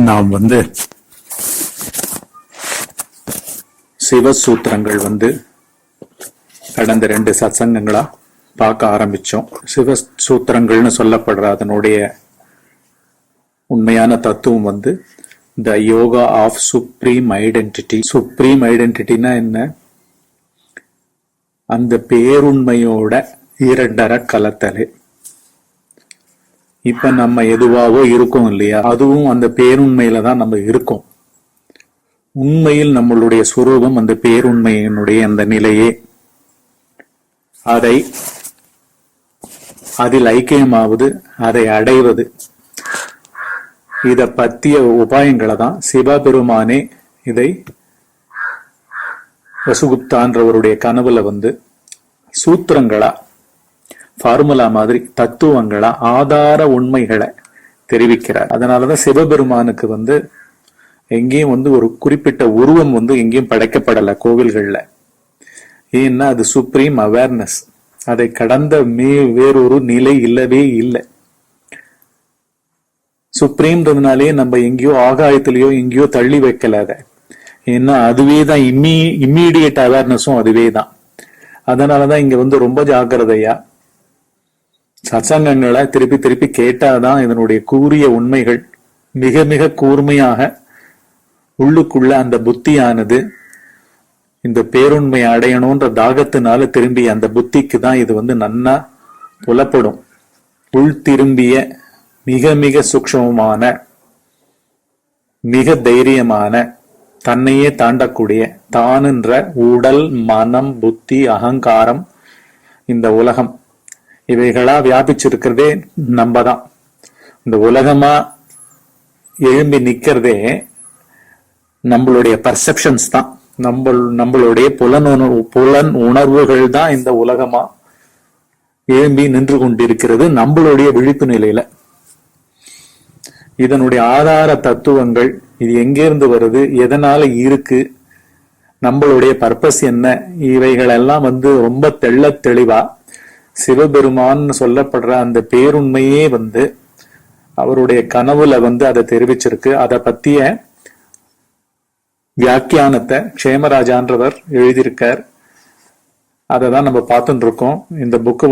நாம் சிவசூத்திரங்கள் கடந்த 2 சத்சங்கங்களா பார்க்க ஆரம்பிச்சோம். சிவசூத்திரங்கள்னு சொல்லப்படுற அதனுடைய உண்மையான தத்துவம் the yoga of supreme identity. Supreme ஐடென்டிட்டினா என்ன? அந்த பேருண்மையோட இரண்டரை கலத்தலே. இப்ப நம்ம எதுவாவோ இருக்கோம் இல்லையா, அதுவும் அந்த பேருண்மையில தான் நம்ம இருக்கோம். உண்மையில் நம்மளுடைய சுரூபம் அந்த பேருண்மையினுடைய அந்த நிலையே. அதில் ஐக்கியமாவது, அதை அடைவது, இத பத்திய உபாயங்களை தான் சிவபெருமானே இதை வசுகுப்தான்றவருடைய கனவுல சூத்திரங்களா, ஃபார்முலா மாதிரி தத்துவங்களா, ஆதார உண்மைகளை தெரிவிக்கிறார். அதனாலதான் சிவபெருமானுக்கு எங்கேயும் ஒரு குறிப்பிட்ட உருவம் எங்கேயும் படைக்கப்படல கோவில்கள்ல. ஏன்னா அது சுப்ரீம் அவேர்னஸ். அதை கடந்த வேறொரு நிலை இல்லவே இல்லை. சுப்ரீம்ன்றதுனாலே நம்ம எங்கேயோ ஆகாயத்திலேயோ எங்கேயோ தள்ளி வைக்கல அதை. ஏன்னா அதுவே தான் இம்மீடியட் அவேர்னஸும் அதுவே தான். அதனாலதான் இங்க ரொம்ப ஜாக்கிரதையா சத்சங்கங்களை திருப்பி திருப்பி கேட்டாதான் இதனுடைய கூறிய உண்மைகள் மிக மிக கூர்மையாக உள்ளுக்குள்ள அந்த புத்தியானது இந்த பேருண்மை அடையணும்ன்ற தாகத்தினால திரும்பி அந்த புத்திக்கு தான் இது நன்னா புலப்படும். உள் திரும்பிய மிக மிக சூக்ஷ்மமான, மிக தைரியமான, தன்னையே தாண்டக்கூடிய தானுன்ற உடல், மனம், புத்தி, அகங்காரம், இந்த உலகம் இவைகளா வியாபிச்சிருக்கிறதே நம்ம தான். இந்த உலகமா எழும்பி நிக்கிறதே நம்மளுடைய பர்செப்ஷன்ஸ் தான். நம்மளுடைய புலன் உணர்வுகள் தான் இந்த உலகமா எழும்பி நின்று கொண்டிருக்கிறது நம்மளுடைய விழிப்பு நிலையில. இதனுடைய ஆதார தத்துவங்கள், இது எங்கிருந்து வருது, எதனால இருக்கு, நம்மளுடைய பர்பஸ் என்ன, இவைகள் எல்லாம் ரொம்ப தெள்ள தெளிவா சிவபெருமான்னு சொல்லப்படுற அந்த பேருண்மையே அவருடைய கனவுல அதை தெரிவிச்சிருக்கு. அதை பத்திய வியாக்கியானத்தை க்ஷேமராஜான்றவர் எழுதியிருக்கார். அதை தான் நம்ம பார்த்துட்டு இருக்கோம். இந்த book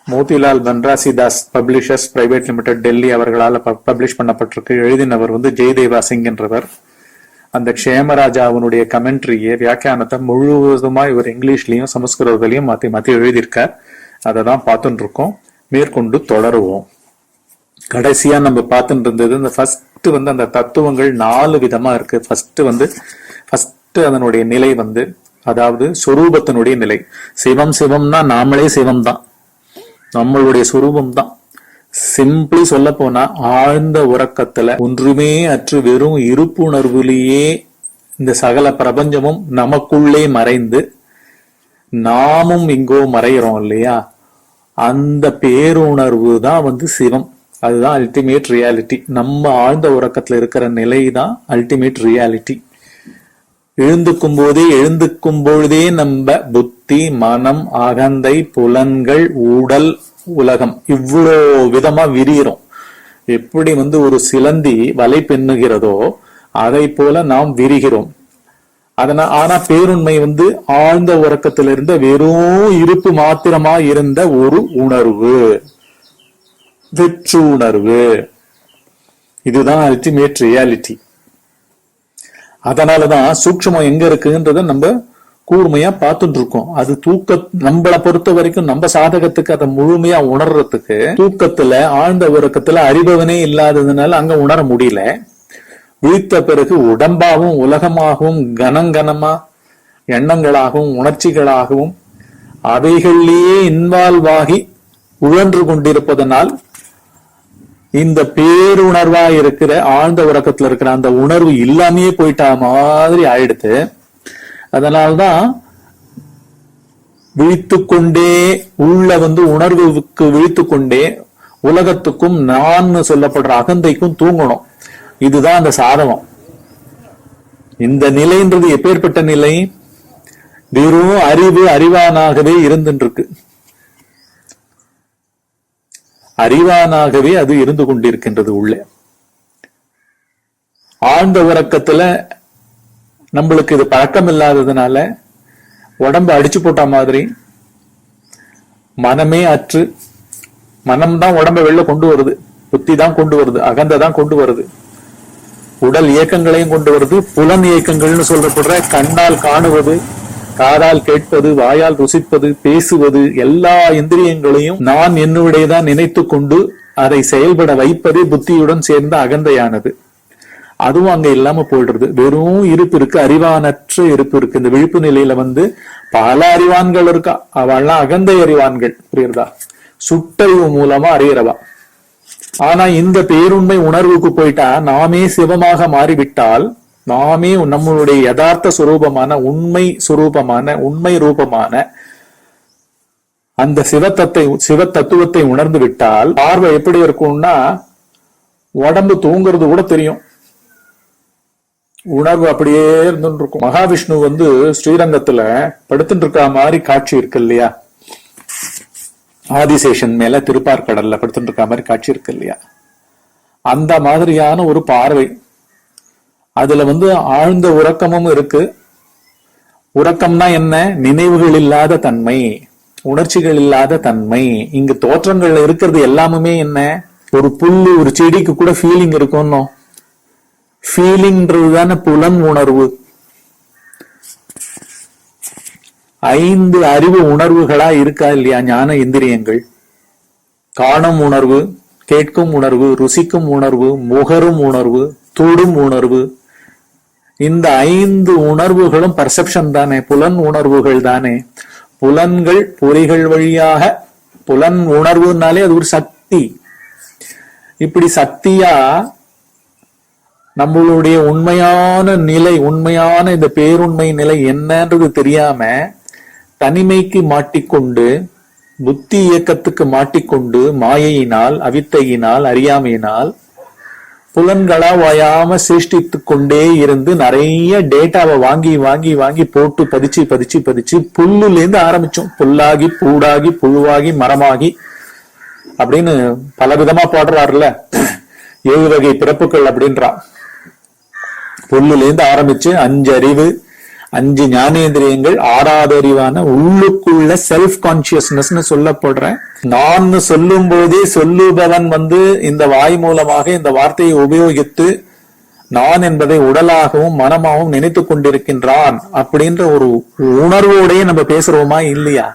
Motilal Banarsidass publishers private limited, Delhi அவர்களால் பப்ளிஷ் பண்ணப்பட்டிருக்கு. எழுதினவர் ஜெயதேவா சிங் என்றவர். அந்த க்ஷேமராஜாவினுடைய கமெண்ட்ரியை, வியாக்கியானத்தை முழுவதுமா இவர் இங்கிலீஷ்லயும் சமஸ்கிருதத்திலையும் மாத்தி மாத்தி எழுதியிருக்கார். அதை தான் பார்த்துட்டு இருக்கோம். மேற்கொண்டு தொடருவோம். கடைசியா நம்ம பார்த்துட்டு இருந்தது இந்த ஃபர்ஸ்ட் அந்த தத்துவங்கள் 4 விதமா இருக்கு. ஃபர்ஸ்ட் அதனுடைய நிலை அதாவது சொரூபத்தினுடைய நிலை. சிவம் சிவம்னா நாமளே சிவம் தான், நம்மளுடைய சொரூபம் தான். சிம்பிளி சொல்ல போனா ஆழ்ந்த உறக்கத்துல ஒன்றுமே அற்று வெறும் இருப்புணர்வுலேயே இந்த சகல பிரபஞ்சமும் நமக்குள்ளே மறைந்து நாமும் இங்கோ மறைகிறோம் இல்லையா, அந்த பேருணர்வு தான் சிவம். அதுதான் அல்டிமேட் ரியாலிட்டி. நம்ம ஆழ்ந்த உறக்கத்துல இருக்கிற நிலை தான் அல்டிமேட் ரியாலிட்டி. எழுந்துக்கும் பொழுதே நம்ம புத்தி, மனம், அகந்தை, புலன்கள், உடல், உலகம் இவ்வளோ விதமா விரிகிறோம். எப்படி ஒரு சிலந்தி வலை பின்னுகிறதோ அதை போல நாம் விரிகிறோம். ஆனா பேருண்மை ஆழ்ந்த உறக்கத்திலிருந்த வெறும் இருப்பு மாத்திரமா இருந்த ஒரு உணர்வு, வெற்று உணர்வு. இதுதான் அல்டிமேட் ரியாலிட்டி. அதனாலதான் சூக்ஷ்மம் எங்க இருக்குன்றத நம்ம கூர்மையா பார்த்துட்டு இருக்கோம். அது நம்மளை பொறுத்த வரைக்கும் நம்ம சாதகத்துக்கு அதை முழுமையா உணர்றதுக்கு தூக்கத்துல, ஆழ்ந்த உறக்கத்துல அறிபவனே இல்லாததுனால அங்க உணர முடியல. விழித்த பிறகு உடம்பாகவும் உலகமாகவும் கனங்கனமா எண்ணங்களாகவும் உணர்ச்சிகளாகவும் அவைகளிலேயே இன்வால்வ் ஆகி உழன்று கொண்டிருப்பதனால் இந்த பேருணர்வா இருக்கிற ஆழ்ந்த உறக்கத்துல இருக்கிற அந்த உணர்வு இல்லாமையே போயிட்டா மாதிரி ஆயிடுது. அதனால்தான் விழித்துக்கொண்டே உள்ள உணர்வுக்கு விழித்துக்கொண்டே உலகத்துக்கும் நான் சொல்லப்படுற அகந்தைக்கும் தூங்கணும். இதுதான் அந்த சாதகம். இந்த நிலைன்றது எப்பேற்பட்ட நிலை? வெறும் அறிவானாகவே இருந்துருக்கு. அறிவானாகவே அது இருந்து கொண்டிருக்கின்றது உள்ளே. ஆழ்ந்த உறக்கத்துல நம்மளுக்கு இது பழக்கம் இல்லாததுனால உடம்பு அடிச்சு போட்ட மாதிரி மனமே அற்று, மனம்தான் உடம்பை வெளில கொண்டு வருது, புத்தி தான் கொண்டு வருது, அகந்தை தான் கொண்டு வருது, உடல் இயக்கங்களையும் கொண்டு வருது. புலன் இயக்கங்கள்னு சொல்லப்படுற கண்ணால் காணுவது, காதால் கேட்பது, வாயால் ருசிப்பது, பேசுவது, எல்லா இந்திரியங்களையும் நான் என்னுடையதான் நினைத்து கொண்டு அதை செயல்பட வைப்பதே புத்தியுடன் சேர்ந்த அகந்தையானது. அதுவும் அங்க இல்லாம போயிடுறது. வெறும் இருப்பு இருக்கு, அறிவானற்ற இருப்பு இருக்கு. இந்த விழிப்பு நிலையில பல அறிவான்கள் இருக்கா, அவள்லாம் அகந்தை அறிவான்கள். புரியுறதா? சுட்டறிவு மூலமா அறியறவா. ஆனா இந்த பேருண்மை உணர்வுக்கு போயிட்டா நாமே சிவமாக மாறிவிட்டால், நாமே நம்மளுடைய யதார்த்த சுரூபமான உண்மை சுரூபமான உண்மை ரூபமான அந்த சிவ தத்துவத்தை உணர்ந்து விட்டால் பார்வை எப்படி இருக்கும்னா, உடம்பு தூங்குறது கூட தெரியும், உணர்வு அப்படியே இருந்துட்டு இருக்கும். மகாவிஷ்ணு ஸ்ரீரங்கத்துல படுத்துட்டு இருக்க மாதிரி காட்சி இருக்கு இல்லையா, ஆதிசேஷன் மேல திருப்பார்கடல்ல படுத்துட்டு இருக்க மாதிரி காட்சி இருக்கு இல்லையா, அந்த மாதிரியான ஒரு பார்வை. அதுல ஆழ்ந்த உறக்கமும் இருக்கு. உறக்கம்னா என்ன? நினைவுகள் இல்லாத தன்மை, உணர்ச்சிகள் இல்லாத தன்மை. இங்க தோற்றங்கள்ல இருக்கிறது எல்லாமே என்ன? ஒரு புல்லு, ஒரு செடிக்கு கூட ஃபீலிங் இருக்கும். ஃபீலிங்ன்றது தானே புலன் உணர்வு. 5 அறிவு உணர்வுகளா இருக்கா இல்லையா ஞான இந்திரியங்கள்? காணும் உணர்வு, கேட்கும் உணர்வு, ருசிக்கும் உணர்வு, முகரும் உணர்வு, தொடும் உணர்வு. இந்த 5 உணர்வுகளும் பர்செப்ஷன் தானே, புலன் உணர்வுகள் தானே. புலன்கள் பொறிகள் வழியாக, புலன் உணர்வுனாலே அது ஒரு சக்தி. இப்படி சக்தியா நம்மளுடைய உண்மையான நிலை, உண்மையான இந்த பேருண்மை நிலை என்னன்றது தெரியாம தனிமைக்கு மாட்டிக்கொண்டு, புத்தி இயக்கத்துக்கு மாட்டிக்கொண்டு, மாயையினால், அவித்தையினால், அறியாமையினால் புலன்களா வாயாம சிருஷ்டித்து கொண்டே இருந்து நிறைய டேட்டாவை வாங்கி வாங்கி வாங்கி போட்டு பதிச்சு பதிச்சு பதிச்சு புல்லுல இருந்து ஆரம்பிச்சோம். புல்லாகி, பூடாகி, புழுவாகி, மரமாகி அப்படின்னு பல விதமா போடுறாருல, 7 வகை பிறப்புகள் அப்படின்றா. புல்லுல இருந்து ஆரம்பிச்சு 5 அறிவு, 5 ஞானேந்திரியங்கள், 6வது அறிவான உள்ளுக்குள்ள செல்ஃப் கான்சியஸ்னஸ் சொல்லப்படுற நான் சொல்லும் போதே சொல்லுபவன் இந்த வாய் மூலமாக இந்த வார்த்தையை உபயோகித்து நான் என்பதை உடலாகவும் மனமாகவும் நினைத்து கொண்டிருக்கின்றான் அப்படின்ற ஒரு உணர்வோடய நம்ம பேசுறோமா இல்லையா?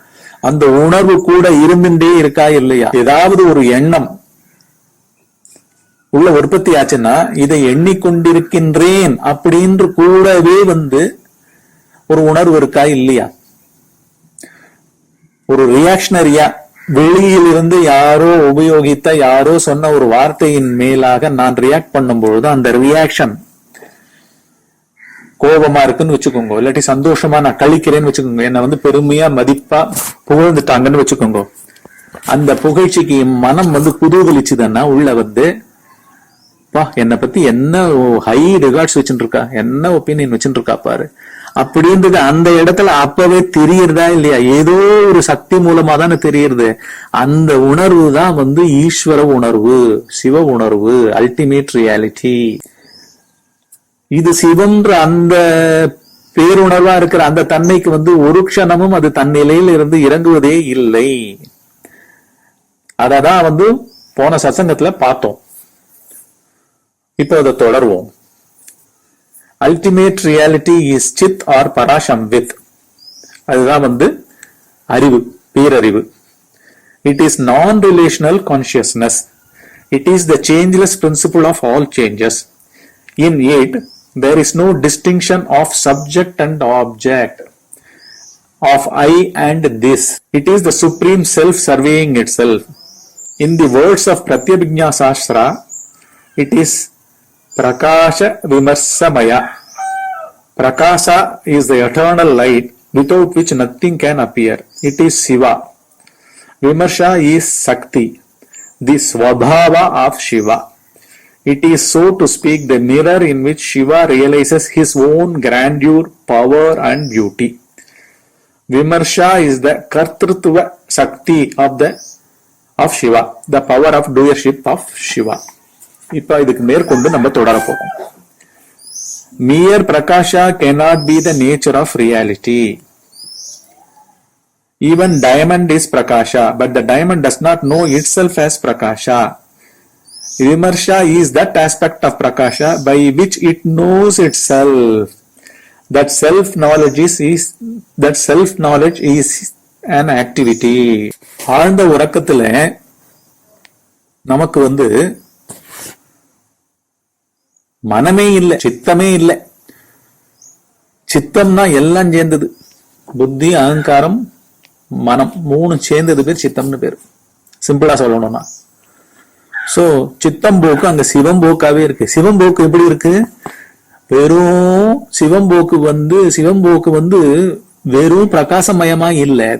அந்த உணர்வு கூட இருந்துட்டே இருக்கா இல்லையா? ஏதாவது ஒரு எண்ணம் உள்ள உற்பத்தி ஆச்சுன்னா இதை எண்ணிக்கொண்டிருக்கின்றேன் அப்படின்று கூடவே ஒரு உணர்வு இருக்கா இல்லையா? ஒரு ரியாக்ஷனரியா வெளியிலிருந்து யாரோ உபயோகித்த, யாரோ சொன்ன ஒரு வார்த்தையின் மேலாக நான் ரியாக்ட் பண்ணும்பொழுது அந்த ரியாக்ஷன் கோபமா இருக்குன்னு வச்சுக்கோங்க, இல்லாட்டி சந்தோஷமா நான் கழிக்கிறேன்னு வச்சுக்கோங்க, என்ன பெருமையா மதிப்பா புகழ்ந்துட்டாங்கன்னு வச்சுக்கோங்க. அந்த புகழ்ச்சிக்கு மனம் குதூகலிச்சுதுன்னா உள்ள என்னை பத்தி என்ன ஹை ரிகார்ட்ஸ் வச்சுட்டு இருக்கா, என்ன ஒப்பீனியன் வச்சுட்டு இருக்கா பாரு அப்படின்றது அந்த இடத்துல அப்பவே தெரியறதா இல்லையா? ஏதோ ஒரு சக்தி மூலமா தானே தெரியுது. அந்த உணர்வு தான் ஈஸ்வர உணர்வு, சிவ உணர்வு, அல்டிமேட் ரியாலிட்டி. இது சிவன்ற அந்த பேருணர்வா இருக்கிற அந்த தன்மைக்கு ஒரு க்ஷணமும் அது தன் நிலையில இருந்து இறங்குவதே இல்லை. அததான் போன சத்சங்கத்துல பார்த்தோம். இப்போ அதை தொடர்வோம். Ultimate reality is chit or parasamvit. அதுதான் அறிவு, பேரறிவு. It is non relational consciousness. It is the changeless principle of all changes. In it there is no distinction of subject and object, of I and this. It is the supreme self surveying itself. In the words of Pratyabhijna Shastra, it is Prakasha Vimarsamaya. Prakasa is the eternal light without which nothing can appear. It is Shiva. Vimarsha is Sakti, the Swabhava of Shiva. It is, so to speak, the mirror in which Shiva realizes his own grandeur, power and beauty. Vimarsha is the Kartrutva Sakti of Shiva, the power of doership of Shiva. இப்ப இதுக்கு மேற்கொண்டு நம்ம தொடர போறோம். Mere prakasha cannot be the nature of reality. Even diamond is prakasha, but the diamond does not know itself as prakasha. Vimarsha is that aspect of prakasha by which it knows itself. That self-knowledge is an activity. ஆழ்ந்த உறக்கத்துல நமக்கு மனமே இல்லை, சித்தமே இல்லை. சித்தம்னா எல்லாம் சேர்ந்தது. புத்தி, அகங்காரம், மனம் மூணு சேர்ந்தது பேர் சித்தம்னு பேர். சிம்பிளா சொல்லணும்னா சோ சித்தம்போக்கு அங்க சிவம்போக்காவே இருக்கு. சிவம்போக்கு எப்படி இருக்கு? வெறும் சிவம்போக்கு வெறும் பிரகாசமயமா இல்லை.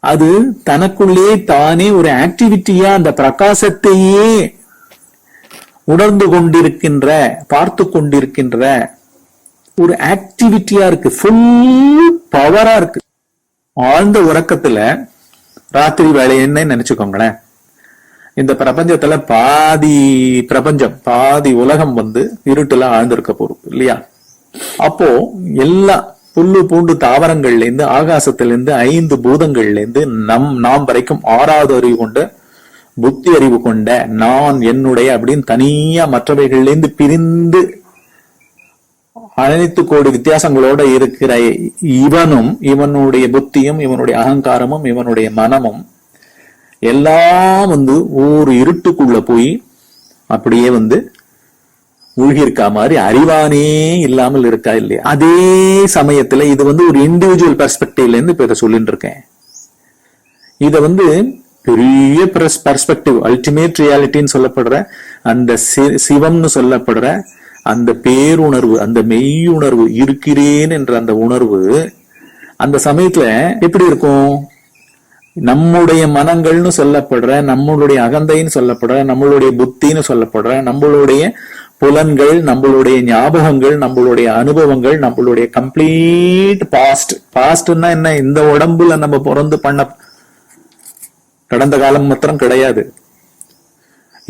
அது தனக்குள்ளே தானே ஒரு ஆக்டிவிட்டியா அந்த பிரகாசத்தையே உணர்ந்து கொண்டிருக்கின்ற, பார்த்து கொண்டிருக்கின்ற ஒரு ஆக்டிவிட்டியா இருக்கு. ஃபுல் பவரா இருக்கு. ஆழ்ந்த உறக்கத்துல ராத்திரி வேலை என்ன நினைச்சுக்கோங்களேன். இந்த பிரபஞ்சத்துல பாதி உலகம் இருட்டுல ஆழ்ந்திருக்க போறோம் இல்லையா? அப்போ எல்லா புல்லு பூண்டு தாவரங்கள்ல இருந்து, ஆகாசத்துல இருந்து, 5 பூதங்கள்ல இருந்து நாம் வரைக்கும் 6வது அறிவு கொண்ட புத்தி அறிவு கொண்ட நான், என்னுடைய அப்படின்னு தனியா மற்றவைகள்ல இருந்து பிரிந்து அனைத்து கோடி வித்தியாசங்களோட இருக்கிற இவனும், இவனுடைய புத்தியும், இவனுடைய அகங்காரமும், இவனுடைய மனமும் எல்லாம் ஒரு இருட்டுக்குள்ள போய் அப்படியே மூழ்கி இருக்கா மாதிரி அறிவானே இல்லாமல் இருக்கா இல்லையா? அதே சமயத்துல இது ஒரு இண்டிவிஜுவல் பெர்ஸ்பெக்டிவ்ல இருந்து இப்ப இதை சொல்லிட்டு இருக்கேன். இத பெரிய பெர்ஸ்பெக்டிவ், அல்டிமேட் ரியாலிட்டின்னு சொல்லப்படுற அந்த சிவம்னு சொல்லப்படுற அந்த பேருணர்வு, அந்த மெய்யுணர்வு, இருக்கிறேன் என்ற அந்த உணர்வு அந்த சமயத்துல எப்படி இருக்கும்? நம்முடைய மனங்கள்னு சொல்லப்படுற, நம்மளுடைய அகந்தைன்னு சொல்லப்படுற, நம்மளுடைய புத்தின்னு சொல்லப்படுற, நம்மளுடைய புலன்கள், நம்மளுடைய ஞாபகங்கள், நம்மளுடைய அனுபவங்கள், நம்மளுடைய கம்ப்ளீட் பாஸ்ட்னா என்ன? இந்த உடம்புல நம்ம பிறந்து பண்ண கடந்த காலம் மாத்திரம் கிடையாது.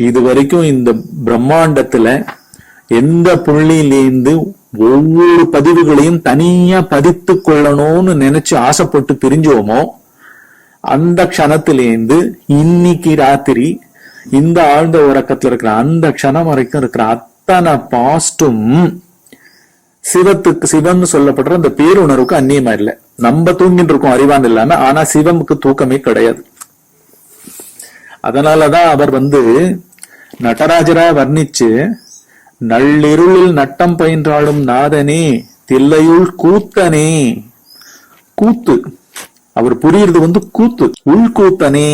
இது வரைக்கும் இந்த பிரம்மாண்டத்துல எந்த புள்ளியிலேருந்து ஒவ்வொரு பதிவுகளையும் தனியா பதித்து கொள்ளணும்னு நினைச்சு ஆசைப்பட்டு பிரிஞ்சோமோ அந்த க்ஷணத்திலேருந்து இன்னைக்கு ராத்திரி இந்த ஆழ்ந்த உறக்கத்துல இருக்கிற அந்த க்ஷணம் வரைக்கும் இருக்கிற அத்தனை பாஸ்டும் சிவம்னு சொல்லப்படுற அந்த பேருணர்வுக்கு அந்நியமா இல்லை. நம்ம தூங்கிட்டு இருக்கோம் அறிவான் இல்லாம, ஆனா சிவமுக்கு தூக்கமே கிடையாது. அதனாலதான் அவர் நடராஜரா வர்ணிச்சு, நள்ளிருளில் நட்டம் பயின்றாலும் நாதனே தில்லையுள் கூத்தனே. கூத்து அவர் புரியுறது கூத்து, உள்கூத்தனே.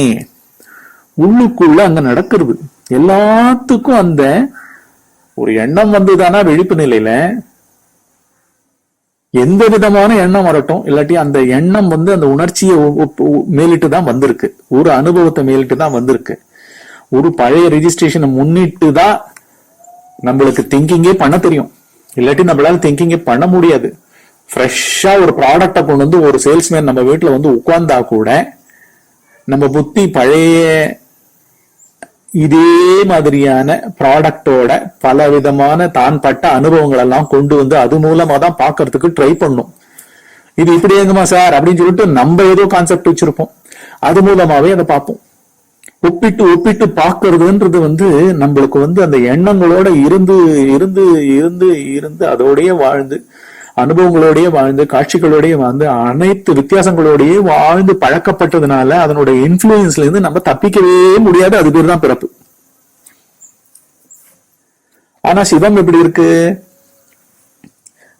உள்ளுக்குள்ள அங்க நடக்கிறது எல்லாத்துக்கும் அந்த ஒரு எண்ணம் வந்துதானா விழிப்பு நிலையில எந்த விதமான எண்ணம் வரட்டும், இல்லாட்டி அந்த எண்ணம் அந்த உணர்ச்சியை மேலிட்டு தான் வந்திருக்கு, ஒரு அனுபவத்தை மேலிட்டு தான் வந்திருக்கு, ஒரு பழைய ரெஜிஸ்ட்ரேஷனை முன்னிட்டு தான் நம்மளுக்கு திங்கிங்கே பண்ண தெரியும். இல்லாட்டி நம்மளால திங்கிங்கே பண்ண முடியாது. ஃப்ரெஷ்ஷா ஒரு ப்ராடக்டை கொண்டு ஒரு சேல்ஸ்மேன் நம்ம வீட்டுல உட்கார்ந்தா கூட நம்ம புத்தி பழைய இதே மாதிரியான ப்ராடக்டோட பல விதமான தான் பட்ட அனுபவங்கள் எல்லாம் கொண்டு அது மூலமா தான் பாக்குறதுக்கு ட்ரை பண்ணும். இது இப்படி எங்குமா சார் அப்படின்னு சொல்லிட்டு நம்ம ஏதோ கான்செப்ட் வச்சிருப்போம், அது மூலமாவே அதை பார்ப்போம். ஒப்பிட்டு பாக்குறதுன்றது நம்மளுக்கு அந்த எண்ணங்களோட இருந்து இருந்து இருந்து இருந்து அதோடய வாழ்ந்து, அனுபவங்களோடய வாழ்ந்து, காட்சிகளோடய வாழ்ந்து, அனைத்து வித்தியாசங்களோடய வாழ்ந்து பழக்கப்பட்டதுனால அதனுடைய இன்ஃபுளுன்ஸ்ல இருந்து நம்ம தப்பிக்கவே முடியாது. அது பேர் தான் பிறப்பு. ஆனா சிவம் எப்படி இருக்கு?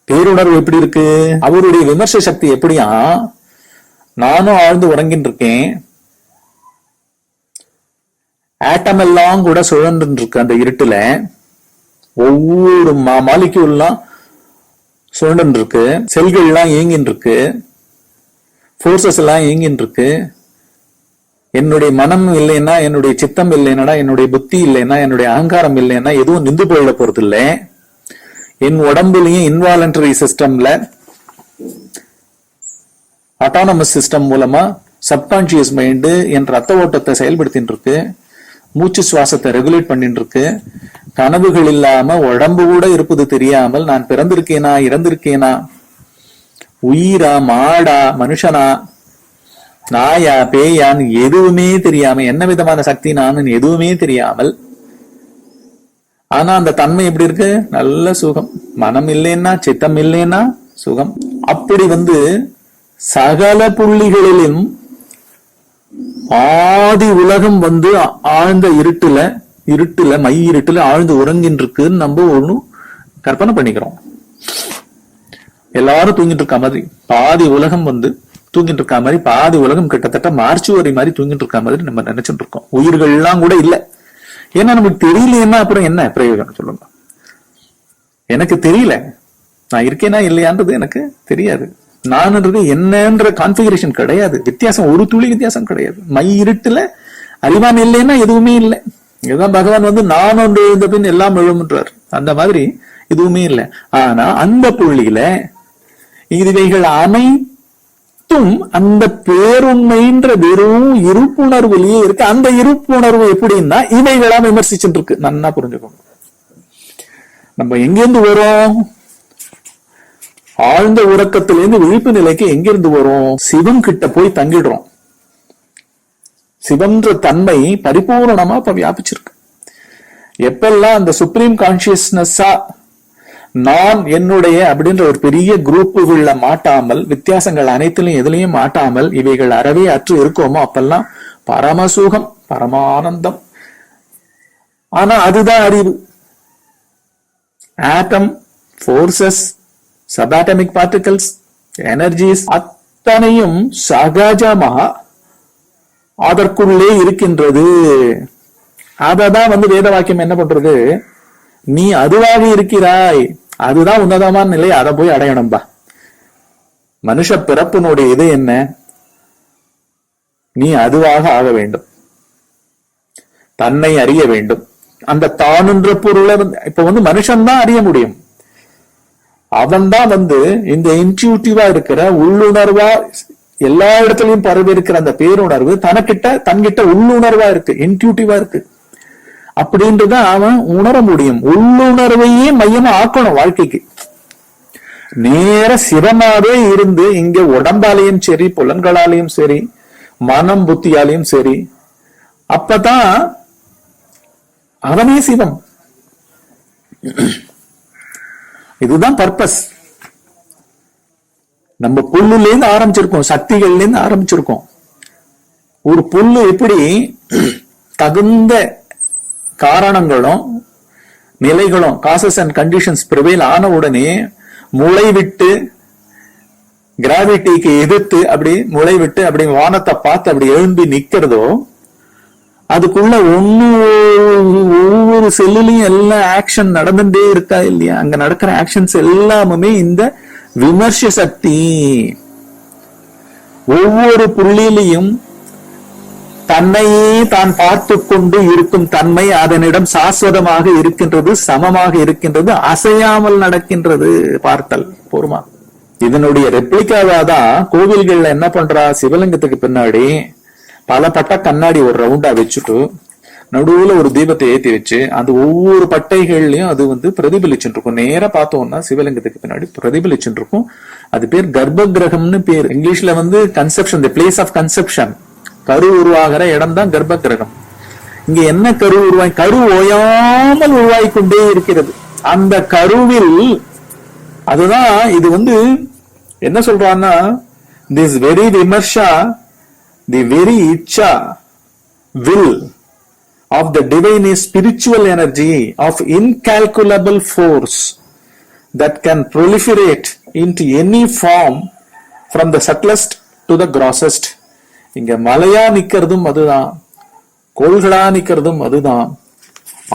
பேருணர்வு எப்படி இருக்கு? அவருடைய விமர்ச சக்தி எப்படியா? நானும் ஆழ்ந்து உறங்கின்னு இருக்கேன், ஆட்டம் எல்லாம் கூட சுழன்று இருக்கு அந்த இருட்டுல, ஒவ்வொரு மாலிக்யூல்லாம் சுழன்று இருக்கு, செல்கள் எல்லாம் இயங்கின்னு இருக்கு, போர்சஸ் எல்லாம் இயங்கின்னு இருக்கு. என்னுடைய மனம் இல்லைன்னா, என்னுடைய சித்தம் இல்லைன்னா, என்னுடைய புத்தி இல்லைன்னா, என்னுடைய அகங்காரம் இல்லைன்னா எதுவும் நின்று போயிட போறது இல்லை. என் உடம்புலயும் இன்வாலண்டரி சிஸ்டம்ல அட்டானமஸ் சிஸ்டம் மூலமா சப்கான்சியஸ் மைண்டு என் ரத்த ஓட்டத்தை செயல்படுத்திட்டு இருக்கு. மூச்சு சுவாசத்தை ரெகுலேட் பண்ணிட்டு இருக்கு. கனவுகள் இல்லாம உடம்பு கூட இருப்பது தெரியாமல் நான் பிறந்திருக்கேனா இறந்திருக்கேனா, உயிரா மாடா மனுஷனா நாயா பேயான்னு எதுவுமே தெரியாம, என்ன விதமான சக்தி நான் எதுவுமே தெரியாமல், ஆனா அந்த தன்மை எப்படி இருக்கு? நல்ல சுகம். மனம் இல்லைன்னா சித்தம் இல்லைன்னா சுகம். அப்படி சகல புள்ளிகளிலும் ஆதி உலகம் ஆழ்ந்த இருட்டுல மை இருட்டுல ஆழ்ந்து உறங்கின்றிருக்குன்னு நம்ம ஒண்ணு கற்பனை பண்ணிக்கிறோம். எல்லாரும் தூங்கிட்டு இருக்க மாதிரி பாதி உலகம் தூங்கிட்டு இருக்க மாதிரி, பாதி உலகம் கிட்டத்தட்ட மார்ச்சுவரி மாதிரி தூங்கிட்டு இருக்க மாதிரி நம்ம நினைச்சுட்டு இருக்கோம். உயிர்கள் எல்லாம் கூட இல்ல. ஏன்னா நமக்கு தெரியலன்னா அப்புறம் என்ன பிரயோஜனம் சொல்லுங்க? எனக்கு தெரியல, நான் இருக்கேனா இல்லையான்றது எனக்கு தெரியாது. நான்ன்றது என்னன்ற கான்பிகரேஷன் கிடையாது, வித்தியாசம் ஒரு துளி வித்தியாசம் கிடையாது. மை இருட்டுல அறிவான் இல்லைன்னா எதுவுமே இல்லை. இதுதான் பகவான் நான் ஒன்று எழுந்த பின் எல்லாம் எழும்ன்றார். அந்த மாதிரி எதுவுமே இல்லை. ஆனா அந்த புள்ளியில இவைகள் அனைத்தும் அந்த பேருண்மைன்ற வெறும் இருப்புணர்வுலயே இருக்கு. அந்த இருப்புணர்வு எப்படின்னா இவைகளா விமர்சிச்சுட்டு இருக்கு. நன்னா புரிஞ்சுக்கோங்க. நம்ம எங்கிருந்து வரோம்? ஆழ்ந்த உறக்கத்திலிருந்து விழிப்பு நிலைக்கு எங்கிருந்து வரும்? சிவம் கிட்ட போய் தங்கிடுறோம். சிவம்ன்ற தன்மை பரிபூர்ணமா இப்ப வியாபிச்சிருக்கு. எப்பெல்லாம் அந்த சுப்ரீம் கான்சியஸ்னஸா நான் என்னுடைய அப்படின்ற ஒரு பெரிய குரூப்புகள்ல மாட்டாமல், வித்தியாசங்கள் அனைத்திலும் எதுலையும் மாட்டாமல் இவைகள் அறவே அற்று இருக்கோமோ அப்பெல்லாம் பரமசுகம், பரமானந்தம். ஆனா அதுதான் அறிவு. ஆட்டம், போர்சஸ், சபாட்டமிக் பார்ட்டிகல்ஸ், எனர்ஜிஸ் அத்தனையும் சகஜமா அதற்குள்ளே இருக்கின்றது. அததான் வேத வாக்கியம் என்ன பண்றது? நீ அதுவாக இருக்கிறாய், அதுதான் உன்னதமான நிலை, அதை போய் அடையணும்பா. மனுஷ பிறப்பினுடைய இது என்ன? நீ அதுவாக ஆக வேண்டும், தன்னை அறிய வேண்டும். அந்த தானுன்ற பொருளை இப்ப மனுஷன் தான் அறிய முடியும். அவன் தான் இந்த இன்ட்யூட்டிவா இருக்கிற உள்ளுணர்வா எல்லா இடத்துலயும் பரவி இருக்கிற அந்த பேருணர்வு தன்கிட்ட உள்ளுணர்வா இருக்கு, இன்ட்யூட்டிவா இருக்கு. அப்படின்றத அவன் உணர முடியும். உள்ளுணர்வையே மையமா ஆக்கணும் வாழ்க்கைக்கு. நேர சிவமாவே இருந்து இங்க உடம்பாலையும் சரி, புலன்களாலையும் சரி, மனம் புத்தியாலையும் சரி, அப்பதான் அவனே சிவம். இதுதான் பர்பஸ். நம்ம புல்லுல இருந்து ஆரம்பிச்சிருக்கோம், சக்திகள்ல இருந்து ஆரம்பிச்சிருக்கோம். ஒரு புல்லு எப்படி தகுந்த காரணங்களும் நிலைகளும் காசஸ் அண்ட் கண்டிஷன்ஸ் ப்ரிவைல் ஆன உடனே முளை விட்டு கிராவிட்டிக்கு எதிர்த்து அப்படி முளை விட்டு அப்படி வானத்தை பார்த்து அப்படி எழும்பி நிக்கிறதோ, அதுக்குள்ள ஒவ்வொரு செல்லுலயும் எல்லா ஆக்ஷன் நடந்துட்டே இருக்கா இல்லையா? அங்க நடக்கிற ஆக்ஷன்ஸ் எல்லாமே இந்த விமர்ச சக்தி. ஒவ்வொரு புள்ளியிலையும் தன்னையே தான் பார்த்து கொண்டு இருக்கும் தன்மை அதனிடம் சாஸ்வதமாக இருக்கின்றது, சமமாக இருக்கின்றது, அசையாமல் நடக்கின்றது. பார்த்தல் போருமா? இதனுடைய ரெப்ளிகாவாதான் கோவில்கள்ல என்ன பண்றா? சிவலிங்கத்துக்கு பின்னாடி பல பட்ட கண்ணாடி ஒரு ரவுண்டா வச்சுட்டு நடுவுல ஒரு தீபத்தை ஏத்தி வச்சு அது ஒவ்வொரு பட்டைகள்லயும் அது பிரதிபலிச்சுட்டு இருக்கும். நேரா பார்த்தோம்னா சிவலிங்கத்துக்கு பின்னாடி பிரதிபலிச்சுட்டு இருக்கும். அது பேர் கர்ப்ப கிரகம்னு பேர். இங்கிலீஷ்ல conception, the place of conception, கரு உருவாகிற இடம் தான் கர்ப்ப கிரகம். இங்க என்ன கரு கரு ஓயாமல் உருவாகிக்கொண்டே இருக்கிறது. அந்த கருவில் அதுதான் இது என்ன சொல்றான்னா, திஸ் வெரி விமர்ஷா, தி வெரி இச்சா will of the divine is spiritual energy of incalculable force that can proliferate into any form from the subtlest to the grossest. இங்க மலையா நிக்கிறதும் அதுதான், கோள்களா நிக்கிறதும் அதுதான்.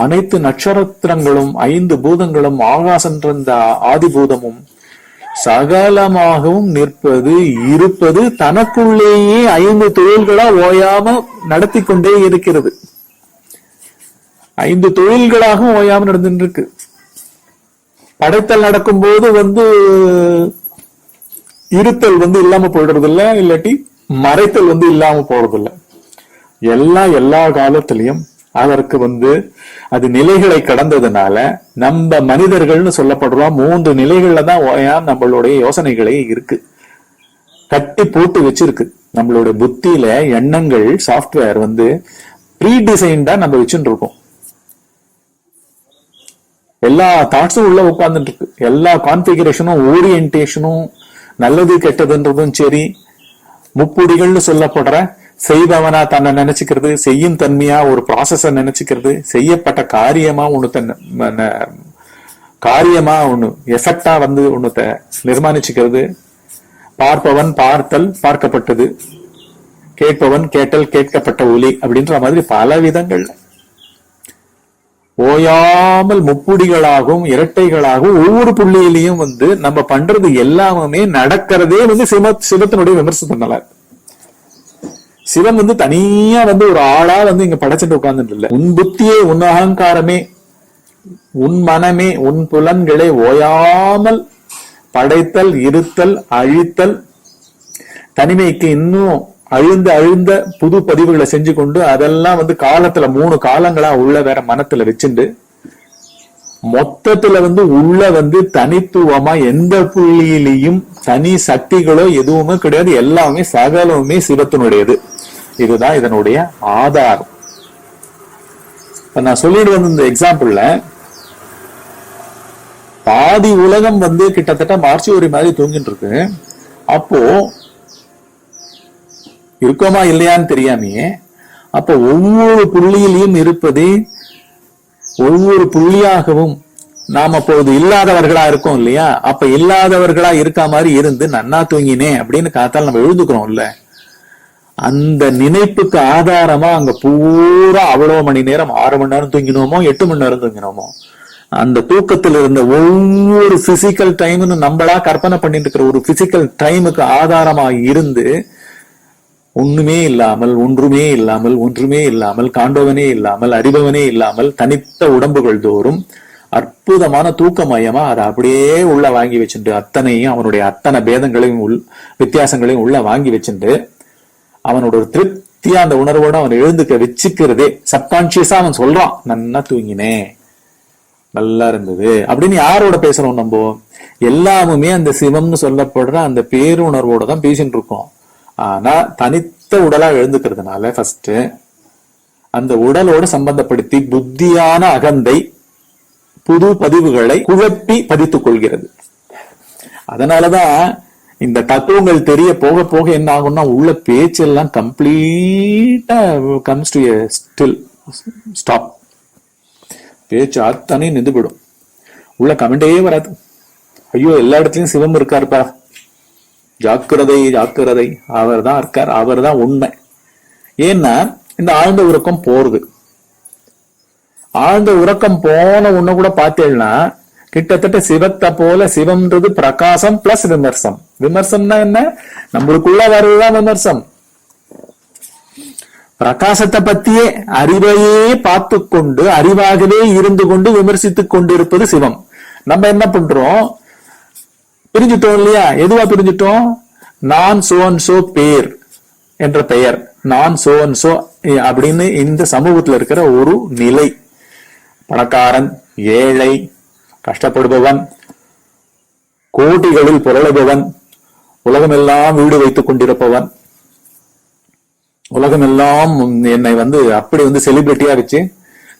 அனைத்து நட்சத்திரங்களும் 5 பூதங்களும் ஆகாசன்ற ஆதிபூதமும் சகலமாகவும் நிற்பது இருப்பது தனக்குள்ளேயே 5 தொழில்களா ஓயாம நடத்தி கொண்டே இருக்கிறது. 5 தொழில்களாக ஓயாம நடந்துட்டு இருக்கு. படைத்தல் நடக்கும் போது இருத்தல் இல்லாம போயிடுறது இல்ல, இல்லாட்டி மறைத்தல் இல்லாம போறது இல்ல. எல்லா காலத்திலையும் அதற்கு அது நிலைகளை கடந்ததுனால நம்ம மனிதர்கள்னு சொல்லப்படுறோம். 3 நிலைகள்ல தான் நம்மளுடைய யோசனைகளே இருக்கு, கட்டி போட்டு வச்சிருக்கு. நம்மளுடைய புத்தியில எண்ணங்கள் சாப்ட்வேர் ப்ரீ டிசைன்டா நம்ம வச்சுட்டு இருக்கோம். எல்லா தாட்ஸும் உள்ள உட்கார்ந்துட்டு இருக்கு. எல்லா கான்பிகரேஷனும் ஓரியன்டேஷனும் நல்லது கெட்டதுன்றதும் சரி, முப்புடிகள்னு சொல்லப்படுற செய்பவனா தன்னை நினைச்சுக்கிறது, செய்யும் தன்மையா ஒரு ப்ராசஸ நினைச்சுக்கிறது, செய்யப்பட்ட காரியமா ஒண்ணு எஃபெக்டா ஒண்ணுத்த நிர்மாணிச்சுக்கிறது, பார்ப்பவன் பார்த்தல் பார்க்கப்பட்டது, கேட்பவன் கேட்டல் கேட்கப்பட்ட ஒலி அப்படின்ற மாதிரி பல விதங்கள்ல ஓயாமல் முப்புடிகளாகவும் இரட்டைகளாகவும் ஒவ்வொரு புள்ளியிலையும் நம்ம பண்றது எல்லாமே நடக்கிறதே சிவத்தினுடைய விமர்சனத்தினால. சிவன் தனியா ஒரு ஆளா இங்க படைச்சிட்டு உட்கார்ந்துட்டு இல்ல. உன் புத்தியே, உன் அகங்காரமே, உன் மனமே, உன் புலன்களை ஓயாமல் படைத்தல், இருத்தல், அழித்தல், தனிமைக்கு இன்னும் அழுந்த புது பதிவுகளை செஞ்சு கொண்டு அதெல்லாம் காலத்துல 3 காலங்களா உள்ள வேற மனத்துல வச்சுண்டு மொத்தத்துல உள்ள தனித்துவமா எந்த புள்ளியிலையும் தனி சக்திகளோ எதுவுமே கிடையாது, எல்லாமே சகலமுமே சிவத்தினுடையது. இதுதான் இதனுடைய ஆதாரம். நான் சொல்லிட்டு இந்த எக்ஸாம்பிள்ல பாதி உலகம் கிட்டத்தட்ட மார்ச்சுவரி மாதிரி தூங்கிட்டு இருக்கு. அப்போ இருக்கோமா இல்லையான்னு தெரியாமையே அப்ப ஒவ்வொரு புள்ளியிலையும் இருப்பதே ஒவ்வொரு புள்ளியாகவும் நாம் அப்போது இல்லாதவர்களா இருக்கோம் இல்லையா? அப்ப இல்லாதவர்களா இருக்க மாதிரி இருந்து நன்னா தூங்கினே அப்படின்னு காத்தால் நம்ம எழுதுக்கிறோம் இல்ல, அந்த நினைப்புக்கு ஆதாரமா அங்க பூரா அவ்வளவு மணி நேரம் 6 மணி நேரம் தூங்கினோமோ 8 மணி நேரம் தூங்கினோமோ அந்த தூக்கத்தில் இருந்த ஒவ்வொரு பிசிக்கல் டைம்னு நம்மளா கற்பனை பண்ணிட்டு இருக்கிற ஒரு பிசிக்கல் டைமுக்கு ஆதாரமா இருந்து ஒண்ணுமே இல்லாமல் ஒன்றுமே இல்லாமல் காண்பவனே இல்லாமல் அறிபவனே இல்லாமல் தனித்த உடம்புகள் தோறும் அற்புதமான தூக்கமயமா அதை அப்படியே உள்ள வாங்கி வச்சுட்டு அத்தனையும் அவனுடைய அத்தனை பேதங்களையும் வித்தியாசங்களையும் உள்ள வாங்கி வச்சுட்டு அவனோட ஒரு திருப்தியா அந்த உணர்வோட அவன் எழுந்துக்க வச்சுக்கிறதே சப்கான்சியஸா அவன் சொல்றான், நன்னா தூங்கினே, நல்லா இருந்தது அப்படின்னு. யாரோட பேசுறோம் நம்ம? எல்லாமுமே அந்த சிவம்னு சொல்லப்படுற அந்த பேருணர்வோட தான் பேசிட்டு இருக்கோம். ஆனா தனித்த உடலா எழுந்துக்கிறதுனால ஃபர்ஸ்ட் அந்த உடலோடு சம்பந்தப்படுத்தி புத்தியான அகந்தை புது பதிவுகளை குழப்பி பதித்துக் கொள்கிறது. அதனாலதான் இந்த தத்துவங்கள் தெரிய போக போக என்ன ஆகும்னா உள்ள பேச்செல்லாம் கம்ப்ளீட்டா comes to a still stop. பேச்சு அத்தனையும் நின்று போயிடும், உள்ள கமெண்டே வராது. ஐயோ எல்லா இடத்துலயும் சிவம் இருக்காருப்பா, ஜாக்கிரதை ஜாக்கிரதை, அவர் தான் இருக்கார், அவர் தான் உண்மை. ஏன்னா இந்த ஆழ்ந்த உறக்கம் போறது, ஆழ்ந்த உறக்கம் போன உன்ன கூட பார்த்தேன்னா கிட்டத்தட்ட சிவத்தை போல சிவம்ன்றது பிரகாசம் பிளஸ் விமர்சம். விமர்சம்னா என்ன? நம்மளுக்குள்ள வர்றதுதான் விமர்சம். பிரகாசத்தை பத்தியே அறிவையே பார்த்து கொண்டு அறிவாகவே இருந்து கொண்டு விமர்சித்துக் கொண்டு இருப்பது சிவம். நம்ம என்ன பண்றோம்? பிரிஞ்சுட்டோம் இல்லையா? எதுவா பிரிஞ்சுட்டோம்? நான் சோன் சோ பேர் என்ற பெயர், நான் சோன் சோ அப்படின்னு இந்த சமூகத்துல இருக்கிற ஒரு நிலை. பணக்காரன், ஏழை, கஷ்டப்படுபவன், கோடிகளில் புரளுபவன், உலகமெல்லாம் வீடு வைத்துக் கொண்டிருப்பவன், உலகமெல்லாம் என்னை அப்படி செலிபிரிட்டியா வச்சு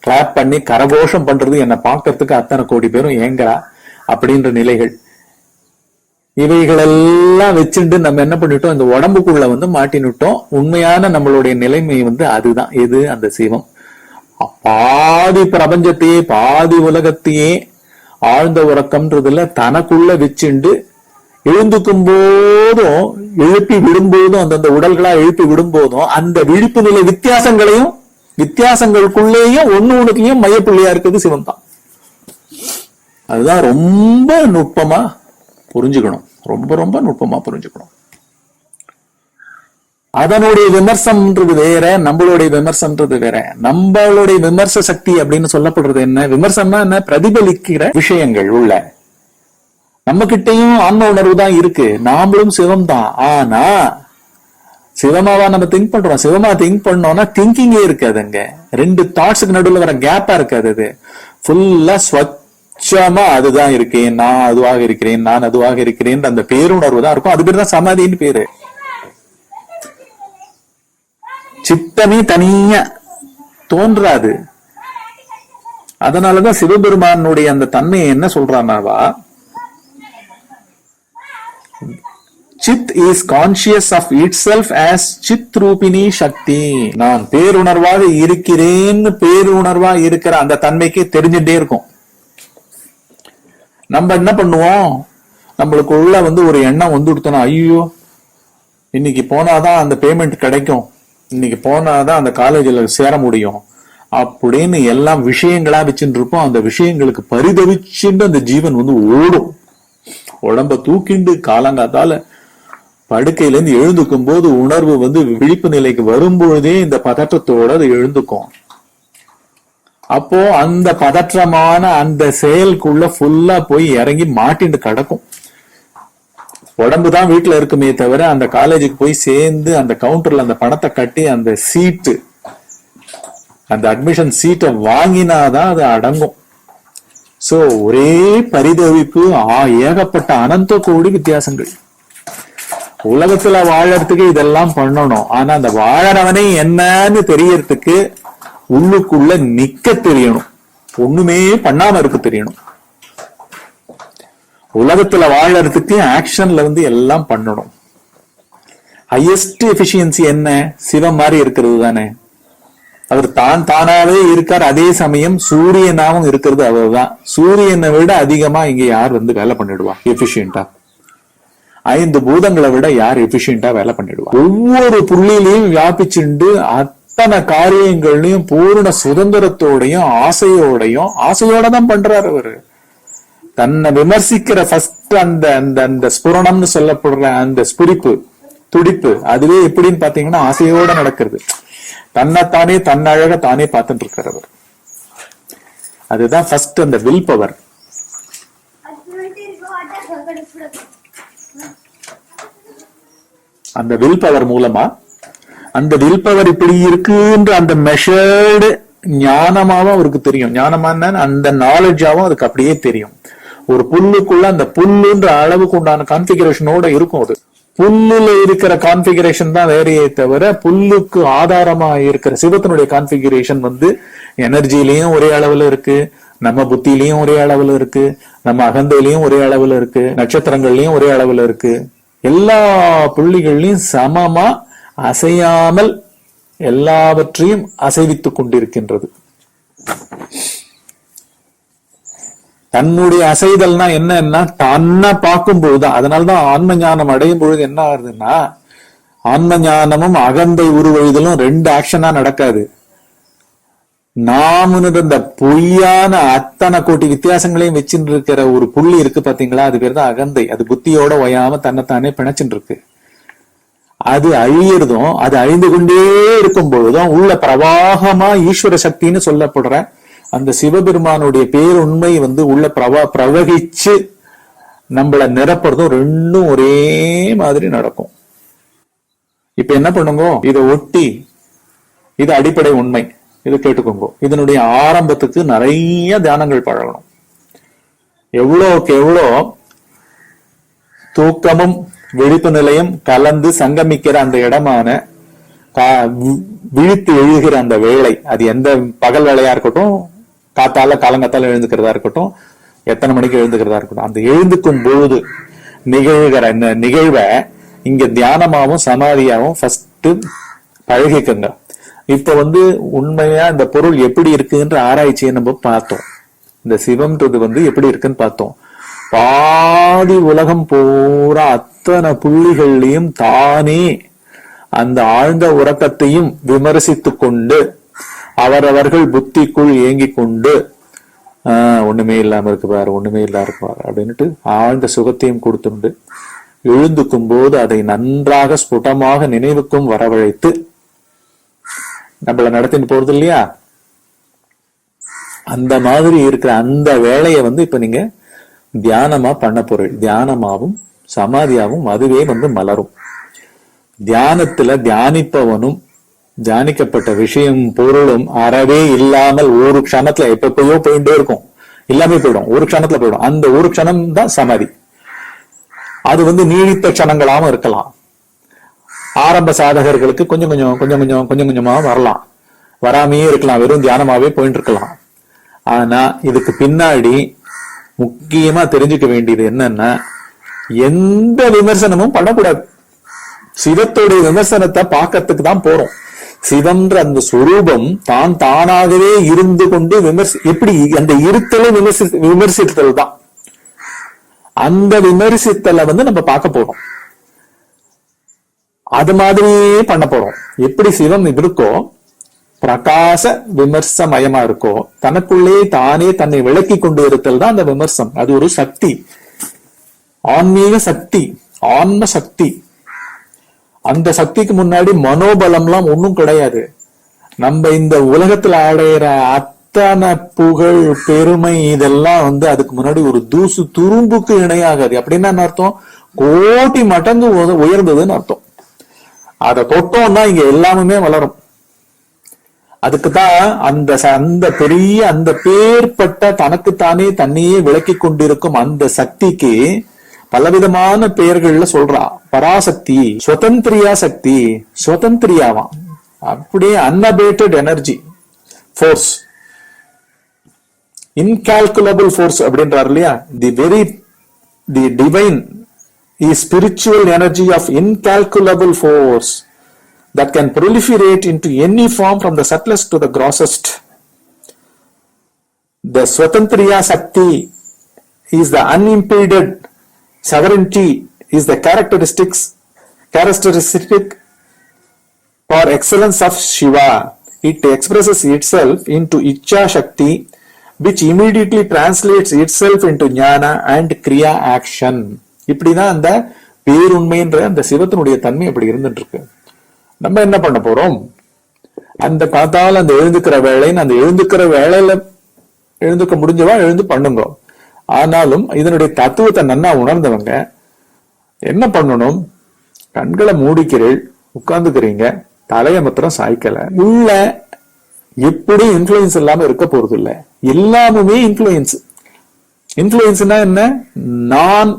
கிளாப் பண்ணி கரகோஷம் பண்றது, என்னை பார்க்கறதுக்கு அத்தனை கோடி பேரும் ஏங்கரா அப்படின்ற நிலைகள். இவைகளெல்லாம் வச்சுட்டு நம்ம என்ன பண்ணிட்டோம்? இந்த உடம்புக்குள்ள மாட்டினுட்டோம். உண்மையான நம்மளுடைய நிலைமை அதுதான். எது? அந்த சிவம். பாதி பிரபஞ்சத்தையே பாதி உலகத்தையே ஆழ்ந்த உறக்கம்ன்றதுல தனக்குள்ள வச்சுண்டு எழுந்துக்கும் போதும் எழுப்பி விடும்போதும் அந்தந்த உடல்களா எழுப்பி விடும்போதும் அந்த விழிப்பு நிலை வித்தியாசங்களுக்குள்ளேயும் ஒண்ணுக்குள்ளேயும் மையப்புள்ளியா இருக்குது சிவம் தான். அதுதான் ரொம்ப நுட்பமா புரிஞ்சுக்கணும், ரொம்ப ரொம்ப நுட்பமா புரிஞ்சுக்கணும். அதனுடைய விமர்சனம்ன்றது வேற, நம்மளுடைய விமர்சனம்ன்றது வேற. நம்மளுடைய விமர்ச சக்தி அப்படின்னு சொல்லப்படுறது என்ன? விமர்சனம்னா என்ன? பிரதிபலிக்கிற விஷயங்கள் உள்ள. நம்ம கிட்டையும் ஆன்ம உணர்வு தான் இருக்கு, நாமளும் சிவம் தான். ஆனா சிவமாவா நம்ம திங்க் பண்றோம். சிவமா திங்க் பண்ணோம்னா திங்கிங்கே இருக்காது. அங்க ரெண்டு தாட்ஸுக்கு நடுவில் வர கேப்பா இருக்காது. அது ஃபுல்லா ஸ்வச்சமா அதுதான் இருக்கேன், நான் அதுவாக இருக்கிறேன், நான் அதுவாக இருக்கிறேன், அந்த பேருணர்வு தான் இருக்கும். அது பேர் தான் சமாதின்னு பேரு. சித்தமே தனியா தோன்றாது. அதனாலதான் சிவபெருமானுடைய அந்த தன்மையை என்ன சொல்றானாவா, chit is conscious of itself as chit rupini shakti. நான் பேருணர்வாக இருக்கிறேன்னு பேருணர்வா இருக்கிற அந்த தன்மைக்கு தெரிஞ்சுட்டே இருக்கும். நம்ம என்ன பண்ணுவோம், நம்மளுக்குள்ள ஒரு எண்ணம் கொடுத்தோம், ஐயோ இன்னைக்கு போனாதான் அந்த பேமெண்ட் கிடைக்கும், இன்னைக்கு போனாதான் அந்த காலேஜில் சேர முடியும் அப்படின்னு எல்லாம் விஷயங்களா வச்சுட்டு இருப்போம். அந்த விஷயங்களுக்கு பரிதவிச்சுட்டு அந்த ஜீவன் ஓடும். உடம்ப தூக்கிண்டு காலங்காத்தால படுக்கையில இருந்து எழுந்துக்கும் போது உணர்வு விழிப்பு நிலைக்கு வரும்பொழுதே இந்த பதற்றத்தோட அது எழுந்துக்கும். அப்போ அந்த பதற்றமான அந்த செயலுக்குள்ள ஃபுல்லா போய் இறங்கி மாட்டிட்டு கிடக்கும். உடம்பு தான் வீட்டுல இருக்குமே தவிர அந்த காலேஜுக்கு போய் சேர்ந்து அந்த கவுண்டர்ல அந்த பணத்தை கட்டி அந்த சீட்டு, அந்த அட்மிஷன் சீட்டை வாங்கினாதான் அது அடங்கும். சோ ஒரே பரிதவிப்பு, ஏகப்பட்ட அனந்த கோடி வித்தியாசங்கள். உலகத்துல வாழறதுக்கு இதெல்லாம் பண்ணணும். ஆனா அந்த வாழறவனே என்னன்னு தெரியறதுக்கு உள்ளுக்குள்ள நிக்க தெரியணும், ஒண்ணுமே பண்ணாம இருக்க தெரியணும். உலகத்துல வாழறதுக்கு ஆக்ஷன்ல எல்லாம் பண்ணணும். ஹையஸ்ட் எஃபிஷியன்சி என்ன, சிவம் மாதிரி இருக்கிறது தானே. அவர் தானாவே இருக்கார். அதே சமயம் சூரியனாவும் இருக்கிறது அவர்தான். சூரியனை விட அதிகமா இங்க யார் வேலை பண்ணிடுவா எஃபிஷியன்டா? 5 பூதங்களை விட யார் எஃபிஷியன்டா வேலை பண்ணிடுவா? ஒவ்வொரு புள்ளியிலையும் வியாபிச்சுண்டு அத்தனை காரியங்களையும் பூர்ண சுதந்திரத்தோடையும் ஆசையோட தான் பண்றாரு அவரு. தன்னை விமர்சிக்கிற ஃபர்ஸ்ட் அந்த ஸ்புரணம்னு சொல்லப்படுற அந்த ஸ்புரிப்பு, துடிப்பு, அதுவே எப்படின்னு பாத்தீங்கன்னா ஆசையோட நடக்கிறது. தன்னைத்தானே தன் அழக தானே பார்த்துட்டு இருக்கிறவர். அதுதான் ஃபர்ஸ்ட் அந்த வில் பவர். அந்த வில் பவர் மூலமா அந்த வில் பவர் இப்படி இருக்குன்ற அந்த மெஷர்டு ஞானமாவும் அவருக்கு தெரியும். ஞானமான அந்த நாலேஜாவும் அதுக்கு அப்படியே தெரியும். ஒரு புல்லுக்குள்ள அந்த புல்லுன்ற அளவுக்கு உண்டான கான்பிகரேஷனோட இருக்கும். அது புல்லுல இருக்கிற கான்பிகரேஷன் தான் வேறையே தவிர புல்லுக்கு ஆதாரமா இருக்கிற சிவத்தினுடைய கான்பிகரேஷன் எனர்ஜிலையும் ஒரே அளவுல இருக்கு, நம்ம புத்திலையும் ஒரே அளவுல இருக்கு, நம்ம அகந்தையிலையும் ஒரே அளவுல இருக்கு, நட்சத்திரங்கள்லயும் ஒரே அளவுல இருக்கு. எல்லா புள்ளிகள்லயும் சமமா அசையாமல் எல்லாவற்றையும் அசைவித்துக் கொண்டிருக்கின்றது. தன்னுடைய அசைதல்னா என்னன்னா தன்னை பார்க்கும் பொழுதுதான். அதனாலதான் ஆன்ம ஞானம் அடையும் பொழுது என்ன ஆகுதுன்னா, ஆன்ம ஞானமும் அகந்தை உருவெழுதலும் 2 ஆக்ஷனா நடக்காது. நாம இந்த பொய்யான அத்தனை கோட்டி வித்தியாசங்களையும் வச்சுட்டு இருக்கிற ஒரு புள்ளி இருக்கு பாத்தீங்களா, அது பேர் தான் அகந்தை. அது புத்தியோட ஒயாம தன்னைத்தானே பிணைச்சுட்டு இருக்கு. அது அழியறதும் அது அழிந்து கொண்டே இருக்கும் பொழுதும் உள்ள பிரவாகமா ஈஸ்வர சக்தின்னு சொல்லப்படுற அந்த சிவபெருமானுடைய பேருண்மை உள்ள பிரவகிச்சு நம்மள நிரப்புறதும் ரெண்டும் ஒரே மாதிரி நடக்கும். இப்ப என்ன பண்ணுங்க, இதை ஒட்டி இது அடிப்படை உண்மை, இது கேட்டுக்கோங்க. இதனுடைய ஆரம்பத்துக்கு நிறைய தியானங்கள் பழகணும். எவ்வளோக்கு எவ்வளோ தூக்கமும் விழிப்பு நிலையம் கலந்து சங்கமிக்கிற அந்த இடமான விழித்து எழுகிற அந்த வேலை, அது எந்த பகல் வேலையா இருக்கட்டும், காலங்காத்தால எழுந்துக்கிறதா இருக்கட்டும், எத்தனை மணிக்கு எழுந்துக்கிறதா இருக்கட்டும், அந்த எழுந்துக்கும் பொழுது நிகழ்கிற இந்த நிகழ்வை இங்க தியானமாவும் சமாதியாவும் ஃபர்ஸ்ட் பழகிக்கங்க. இப்ப உண்மையா இந்த பொருள் எப்படி இருக்குன்ற ஆராய்ச்சியை நம்ம பார்த்தோம். இந்த சிவம்ன்றது எப்படி இருக்குன்னு பார்த்தோம். பாதி உலகம் பூரா அத்தனை புள்ளிகள்லையும் தானே அந்த ஆழ்ந்த உறக்கத்தையும் விமர்சித்து கொண்டு அவரவர்கள் புத்திக்குள் ஏங்கிக் கொண்டு ஒண்ணுமே இல்லாம இருக்குவார், ஒண்ணுமே இல்லாம இருக்குவார் அப்படின்ட்டு ஆழ்ந்த சுகத்தையும் கொடுத்துண்டு எழுந்துக்கும் போது அதை நன்றாக ஸ்புடமாக நினைவுக்கும் வரவழைத்து நம்மள நடத்திட்டு போறது இல்லையா, அந்த மாதிரி இருக்கிற அந்த வேலையை இப்ப நீங்க தியானமா பண்ண பொருள். தியானமாவும் சமாதியாவும் அதுவே மலரும். தியானத்துல தியானிப்பவனும் தியானிக்கப்பட்ட விஷயம் பொருளும் அறவே இல்லாமல் ஒரு க்ஷணத்துல எப்பயோ போயிட்டே இருக்கும், எல்லாமே போயிடும், ஒரு க்ஷணத்துல போயிடும். அந்த ஒரு க்ஷணம் தான் சமாதி. அது நீடித்த க்ஷணங்களாவும் இருக்கலாம். ஆரம்ப சாதகர்களுக்கு கொஞ்சம் கொஞ்சமா வரலாம், வராமையே இருக்கலாம், வெறும் தியானமாவே போயிட்டு இருக்கலாம். ஆனா இதுக்கு பின்னாடி முக்கியமா தெரிஞ்சுக்க வேண்டியது என்னன்னா, எந்த விமர்சனமும் பண்ணக்கூடாது. சிவத்துடைய விமர்சனத்தை பார்க்கறதுக்கு தான் போறோம். சிவன்ற அந்த சுரூபம் தான் தானாகவே இருந்து கொண்டு எப்படி அந்த இருத்தலை விமர்சித்தல் தான். அந்த விமர்சித்தலை நம்ம பார்க்க போறோம். அது மாதிரியே பண்ண போறோம். எப்படி சிவம் இருக்கோ, பிரகாச விமர்சமயமா இருக்கோ, தனக்குள்ளே தானே தன்னை விளக்கி கொண்டு இருத்தல் தான் அந்த விமர்சம். அது ஒரு சக்தி, ஆன்மீக சக்தி, ஆன்ம சக்தி. அந்த சக்திக்கு முன்னாடி மனோபலம்லாம் ஒன்னும் கிடையாது. நம்ம இந்த உலகத்துல அடையிற அத்தனை புகழ் பெருமை இதெல்லாம் அதுக்கு முன்னாடி ஒரு தூசு துரும்புக்கு இணையாகாது. அப்படின்னா என்ன அர்த்தம்? கோடி மடங்கு உயர்ந்ததுன்னு அர்த்தம். அதை தொட்டோம்னா இங்க எல்லாமே வளரும். அதுக்குதான் அந்த பெரிய அந்த பேர்பட்ட தனக்குத்தானே தன்னையே விளக்கி கொண்டிருக்கும் அந்த சக்திக்கு பலவிதமான பெயர்கள்ல சொல்றா. பராசக்தி, சுதந்திரியா சக்தி, சுதந்திரியாவாம், அப்படியே அன்அபேட்டட் எனர்ஜி ஃபோர்ஸ், இன்கால்குலபிள் ஃபோர்ஸ் அப்படின்றாரு இல்லையா. The divine is spiritual energy of incalculable force that can proliferate into any form from the subtlest to the grossest. The Swatantriya Shakti is the unimpeded sovereignty, is the characteristic or excellence of Shiva. It expresses itself into Ichcha Shakti, which immediately translates itself into Jnana and Kriya action. இப்படிதான் அந்த பேருண்மைன்ற அந்த சிவத்தினுடைய தன்மை அப்படி இருந்துட்டு இருக்கு. நம்ம என்ன பண்ண போறோம்? அந்த காத்தால அந்த எழுந்துக்கிற வேலைன்னு அந்த எழுந்துக்கிற வேலையில எழுந்துக்க முடிஞ்சவா எழுந்து பண்ணுங்க. ஆனாலும் இதனுடைய தத்துவத்தை நன்னா உணர்ந்தவங்க என்ன பண்ணணும்? கண்களை மூடிக்கிறீள், உட்கார்ந்துக்கிறீங்க, தலைய மாத்திரம் சாய்க்கல. உள்ள எப்படி இன்ஃபுளுயன்ஸ் இல்லாம இருக்க போறது இல்ல, எல்லாமுமே இன்ஃபுளுயன்ஸ். இன்ஃபுளுயன்ஸ்னா என்ன? நான்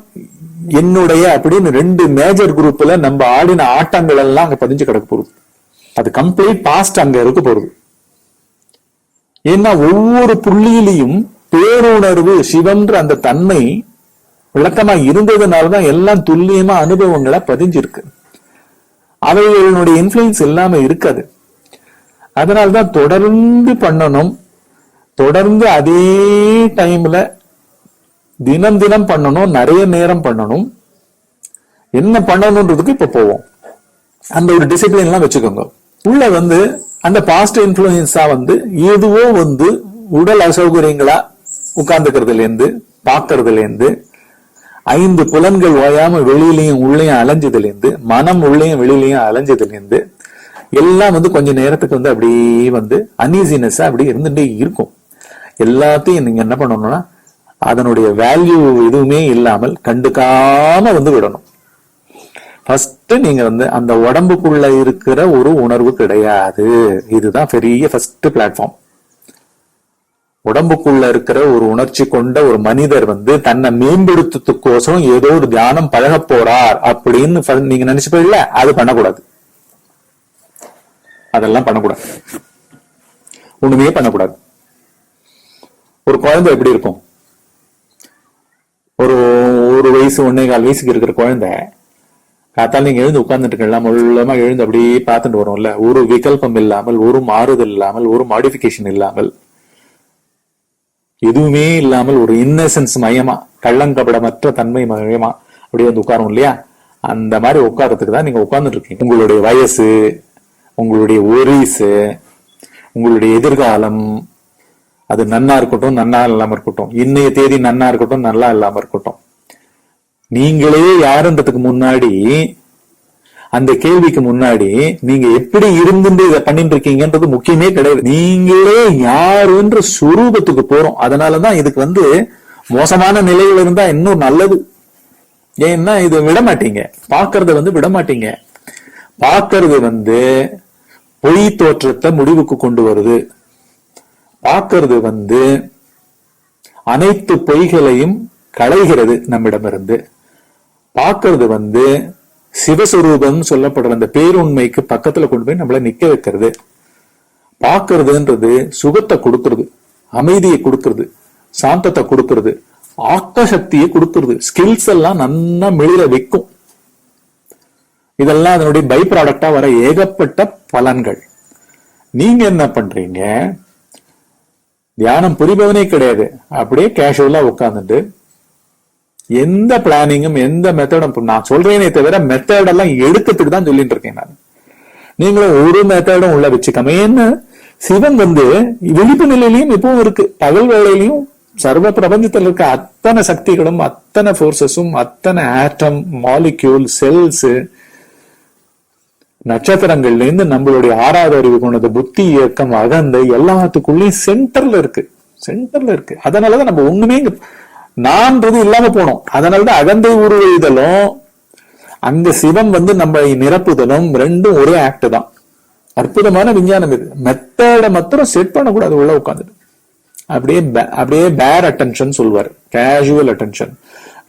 என்னுடைய அப்படின்னு ரெண்டு மேஜர் குரூப்ல நம்ம ஆடின ஆட்டங்கள் எல்லாம் அங்க பதிஞ்சு கிடக்க போகுது. அது கம்ப்ளீட் பாஸ்ட் அங்க இருக்க போகுது. ஏன்னா ஒவ்வொரு புள்ளியிலையும் பேருணர்வு சிவன்ற அந்த தன்மை விளக்கமா இருந்ததுனாலதான் எல்லாம் துல்லியமா அனுபவங்களா பதிஞ்சிருக்கு. அவைகளுடைய இன்ஃபுளுயன்ஸ் இல்லாம இருக்காது. அதனால்தான் தொடர்ந்து பண்ணணும். தொடர்ந்து அதே டைம்ல தினம் தினம் பண்ணணும், நிறைய நேரம் பண்ணணும். என்ன பண்ணணும்ன்றதுக்கு இப்ப போவோம். அந்த ஒரு டிசிப்ளின் எல்லாம் வச்சுக்கோங்க. உள்ள அந்த பாஸ்ட் இன்ஃபுளுயன்ஸா எதுவோ உடல் அசௌகரியங்களா உட்கார்ந்துக்கிறதுல இருந்து பாக்குறதுல இருந்து 5 புலன்கள் ஓயாம வெளியிலையும் உள்ளேயும் அலைஞ்சதுல இருந்து மனம் உள்ளேயும் வெளியிலையும் அலைஞ்சதுல இருந்து எல்லாம் கொஞ்ச நேரத்துக்கு அப்படியே அன்ஈசினஸ் அப்படி இருந்துட்டே இருக்கும். எல்லாத்தையும் நீங்க என்ன பண்ணணும்னா அதனுடைய வேல்யூ எதுவுமே இல்லாமல் கண்டுக்காம விடணும். ஃபர்ஸ்ட் நீங்க அந்த உடம்புக்குள்ள இருக்கிற ஒரு உணர்வு கிடையாது. இதுதான் பெரிய ஃபர்ஸ்ட் பிளாட்ஃபார்ம். உடம்புக்குள்ள இருக்கிற ஒரு உணர்ச்சி கொண்ட ஒரு மனிதர் தன்னை மேம்படுத்துறதுக்கோசரம் ஏதோ ஒரு தியானம் பழக போறார் அப்படின்னு நீங்க நினைச்சு போயிடல. அது பண்ணக்கூடாது. அதெல்லாம் பண்ணக்கூடாது. ஒண்ணுமே பண்ணக்கூடாது. ஒரு குழந்தை எப்படி இருக்கும்? ஒரு வயசு 1.25 வயசுக்கு இருக்கிற குழந்தை காத்தால நீங்க எழுந்து உட்கார்ந்துட்டு இருக்கலாம், முள்ளமா எழுந்து அப்படியே பார்த்துட்டு வரும்ல. ஒரு விகல்பம் இல்லாமல், ஒரு மாறுதல் இல்லாமல், ஒரு மாடிபிகேஷன் இல்லாமல், எதுவுமே இல்லாமல் ஒரு இன்னசென்ஸ் மயமா, கள்ளங்கபடமற்ற தன்மை மயமா அப்படியே உட்காரும் இல்லையா? அந்த மாதிரி உட்காரத்துக்கு தான் நீங்க உட்கார்ந்துட்டு இருக்கீங்க. உங்களுடைய வயசு, உங்களுடைய ஒரிசு, உங்களுடைய எதிர்காலம் அது நன்னா இருக்கட்டும், நன்னா இல்லாம இருக்கட்டும், இன்னைய தேதி நன்னா இருக்கட்டும், நல்லா இல்லாம இருக்கட்டும், நீங்களே யாருன்றதுக்கு முன்னாடி, அந்த கேள்விக்கு முன்னாடி நீங்க எப்படி இருந்து இதை பண்ணிட்டு இருக்கீங்கன்றது முக்கியமே கிடையாது. நீங்களே யாருன்ற சுரூபத்துக்கு போறோம். அதனாலதான் இதுக்கு மோசமான நிலையில இருந்தா இன்னும் நல்லது. ஏன்னா இது விட மாட்டீங்க, பாக்குறத விட மாட்டீங்க. பார்க்கறது வந்து பொய் தோற்றத்தை முடிவுக்கு கொண்டு வருது. பார்க்கறது வந்து அனைத்து பொய்களையும் களைகிறது நம்மிடமிருந்து. பார்க்கறது வந்து சிவஸ்வரூபம் சொல்லப்படுற அந்த பேருண்மைக்கு பக்கத்துல கொண்டு போய் நம்மள நிக்க வைக்கிறது. பார்க்கறதுன்றது சுகத்தை கொடுக்கறது, அமைதியை கொடுக்கறது, சாந்தத்தை கொடுக்கறது, ஆக்க சக்தியை கொடுக்கறது, ஸ்கில்ஸ் எல்லாம் நல்லா மிளிர வைக்கும். இதெல்லாம் அதனுடைய பை ப்ராடக்டா வர ஏகப்பட்ட பலன்கள். நீங்க என்ன பண்றீங்க? தியானம் புரிபவனே கிடையாது, அப்படியே கேஷுவலா உட்கார்ந்துட்டு எந்த பிளானிங்கும் எந்த மெத்தடும் நான் சொல்றேனே தவிர மெத்தடெல்லாம் எடுக்கிறதுக்கு தான் சொல்லிட்டு இருக்கேன் நான். நீங்களும் ஒரு மெத்தடும் உள்ள வச்சுக்காம, என்ன சிவன் வந்து விழிப்பு நிலையிலையும் இப்பவும் இருக்கு, பகல் வேளையிலையும் சர்வ பிரபஞ்சத்தில் இருக்க அத்தனை சக்திகளும் அத்தனை போர்சஸும் அத்தனை ஆட்டம் மாலிக்யூல் செல்ஸ் நட்சத்திரங்கள்ல இருந்து நம்மளுடைய ஆறாவது அறிவு கொண்டது புத்தி இயக்கம் அகந்தை எல்லாத்துக்குள்ளயும் சென்டர்ல இருக்கு. அதனாலதான் நம்ம ஒண்ணுமே நான்றது இல்லாம போனோம். அதனாலதான் அகந்தை உருவெய்தலும் அங்க சிவம் வந்து நம்ம நிரப்புதலும் ரெண்டும் ஒரே ஆக்ட் தான். அற்புதமான விஞ்ஞானம் இது. மெத்தட மாத்திரம் செட் பண்ணக்கூடாது, உள்ள உட்காந்துட்டு அப்படியே பேர் அட்டென்ஷன் சொல்வாரு, கேஷுவல் அட்டென்ஷன்,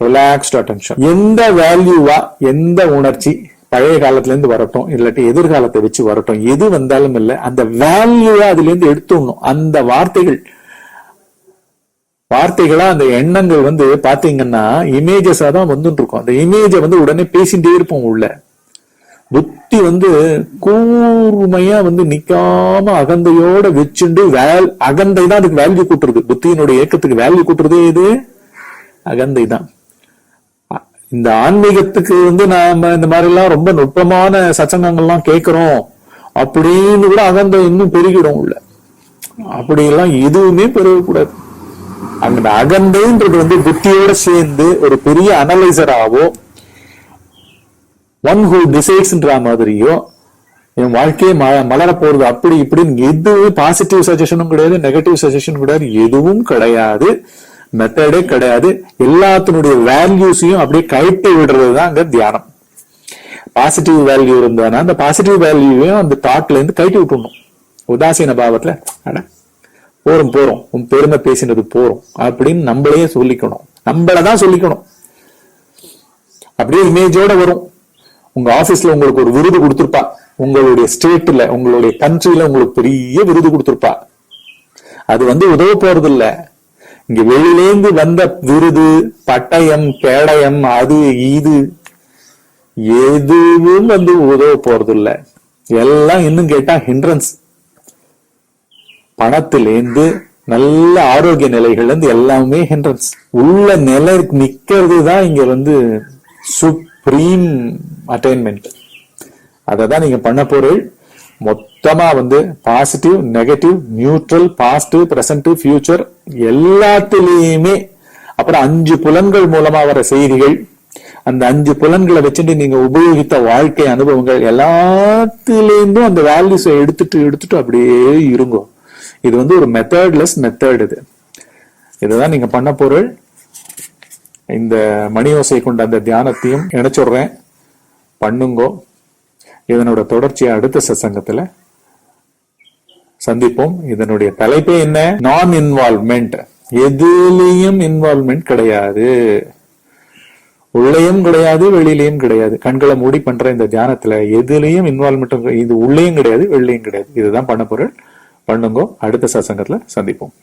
ரிலாக்ஸ்ட் அட்டென்ஷன். எந்த வேல்யூவா எந்த உணர்ச்சி பழைய காலத்துல இருந்து வரட்டும் இல்லாட்டி எதிர்காலத்தை வச்சு வரட்டும், எது வந்தாலும் இல்ல அந்த வேல்யூவா அதுல இருந்து எடுத்துடணும். அந்த வார்த்தைகளா அந்த எண்ணங்கள் வந்து பாத்தீங்கன்னா இமேஜஸா தான் வந்துட்டு இருக்கும். அந்த இமேஜை வந்து உடனே பேசிட்டே இருப்போம். உள்ள புத்தி வந்து கூர்மையா வந்து நிக்காம அகந்தையோட வச்சுண்டு அகந்தை தான் அதுக்கு வேல்யூ கூட்டுறது. புத்தியினுடைய இயக்கத்துக்கு வேல்யூ கூட்டுறதே இது அகந்தை தான். இந்த ஆன்மீகத்துக்கு வந்து நாம இந்த மாதிரி எல்லாம் ரொம்ப நுட்பமான சச்சங்கங்கள்லாம் கேட்கிறோம் அப்படின்னு கூட அகந்தை இன்னும் பெருகிடும் உள்ள. அப்படி எல்லாம் எதுவுமே பெருகக்கூடாது. அந்த அகந்தைன்றது வந்து புத்தியோட சேர்ந்து ஒரு பெரிய அனலைசராவோ ஒன் ஹூ டிசைட்ஸ்ன்ற மாதிரியோ என் வாழ்க்கையை மலர போறது அப்படி இப்படின்னு எதுவும் பாசிட்டிவ் சஜஷனும் கிடையாது, நெகட்டிவ் சஜஷனும் கிடையாது, எதுவும் கிடையாது, மெத்தடே கிடையாது. எல்லாத்தினுடைய வேல்யூஸையும் அப்படியே கழட்டி விடுறதுதான் அங்க தியானம். பாசிட்டிவ் வேல்யூ இருந்தானா அந்த பாசிட்டிவ் வேல்யூவையும் அந்த தாட்ல இருந்து கழட்டி விட்டுணும். உதாசீன பாவத்துல போறோம் உன் பெருமை பேசினது போறோம் அப்படின்னு நம்மளையே சொல்லிக்கணும், நம்மளதான் சொல்லிக்கணும். அப்படியே இமேஜோட வரும். உங்க ஆபீஸ்ல உங்களுக்கு ஒரு விருது கொடுத்திருப்பா, உங்களுடைய ஸ்டேட்ல உங்களுடைய கண்ட்ரில உங்களுக்கு பெரிய விருது கொடுத்திருப்பா. அது வந்து உதவ போறது இல்ல. இங்க வெளியிலேந்து வந்த விருது பட்டயம் கேடயம் அது இது எதுவும் வந்து உதவ போறது இல்ல. எல்லாம் இன்னும் கேட்டா ஹிண்ட்ரன்ஸ். பணத்திலேந்து நல்ல ஆரோக்கிய நிலைகள்ல இருந்து எல்லாமே ஹிண்ட்ரன்ஸ். உள்ள நிலை நிக்கிறது தான் இங்க வந்து சுப்ரீம் அட்டைன்மெண்ட். அததான் நீங்க பண்ண போறீங்க. மொத்தமா வந்து positive negative neutral positive present future எல்லாத்திலையுமே. அப்புறம் 5 புலன்கள் மூலமா வர செய்திகள், அந்த 5 புலன்களை வச்சுட்டு நீங்க உபயோகித்த வாழ்க்கை அனுபவங்கள் எல்லாத்திலேருந்தும் அந்த வேல்யூஸை எடுத்துட்டு அப்படியே இருங்கோ. இது வந்து ஒரு மெத்தட்லெஸ் மெத்தட். இதுதான் நீங்க பண்ண பொருள். இந்த மணியோசை கொண்ட அந்த தியானத்தையும் இணைச்சுடுறேன், பண்ணுங்கோ. இதனோட தொடர்ச்சியை அடுத்த சத்சங்கத்துல சந்திப்போம். இதனுடைய தலைப்பே என்ன? நான் இன்வால்வ்மெண்ட். எதுலயும் இன்வால்வ்மெண்ட் கிடையாது, உள்ளேயும் கிடையாது வெளியிலையும் கிடையாது. கண்களை மூடி பண்ற இந்த தியானத்துல எதுலயும் இன்வால்வ்மெண்ட், இது உள்ளேயும் கிடையாது வெளியிலையும் கிடையாது. இதுதான் பண்ண பொருள். பண்ணுங்கோ. அடுத்த சத்சங்கத்துல சந்திப்போம்.